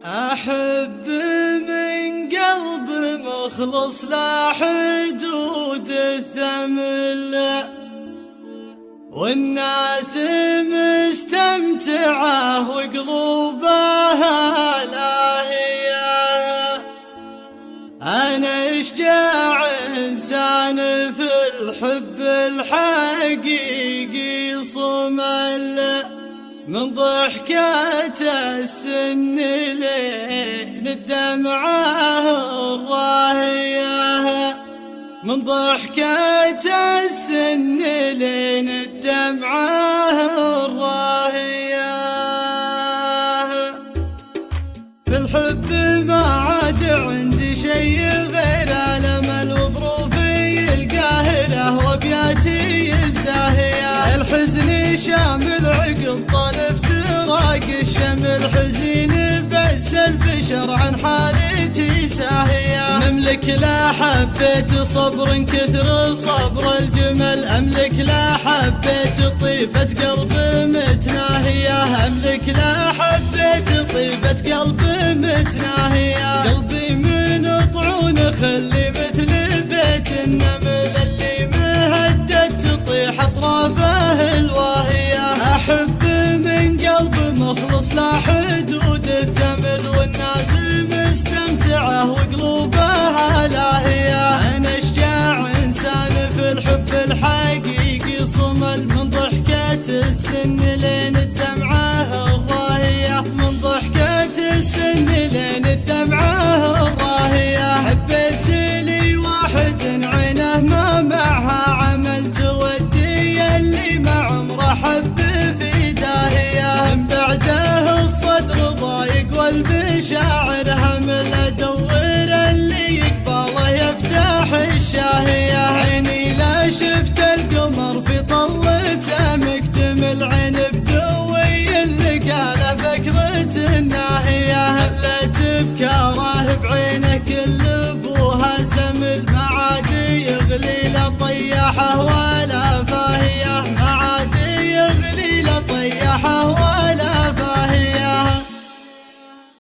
أحب من قلب مخلص لا حدود الثمل، والناس مستمتعة وقلوبها لاهية. أنا اشجاع إنسان في الحب الحقيقي صمل، من ضحكة السن لين الدمعة الراهية، من ضحكة السن لين الدمعة الراهية. في الحب ما عاد عندي شي غير الأمل وظروفي القاهرة وابياتي الزاهية. الحزن شامل عقب طال افتراق الشمل، حزين بس البشر عن حالتي ساهية. نملك لا حبيت صبر كثر صبر الجمل، أملك لا حبيت طيبة قلب متناهية، أملك لا حبيت طيبة قلب متناهية. قلبي من طعون خلي مثل بيت النمل، اللي مهدد تطيح أطرافه الواهية. أحب من قلب مخلص لا حدود الثمل، والناس مستمتعة وقلوبها لاهية. أنا اشجاع إنسان في الحب الحقيقي صمل، من ضحكة السن لين الدمعة الراهية، من ضحكة السن لين الدمعة الراهية. حبيت لي واحد عينه ما معها عمل، تودي اللي ما عمره حب في داهية. من بعده الصدر ضايق والمشاعر همل، ادور اللي يقبله يفتح الشاهية. عيني لا شفت القمر في طلته مكتمل، عين بدوي اللي قاله فكرة الناهية. هلت بكاره بعينه كل ابوها سمل، ما عاد يغلي لا طيح هواه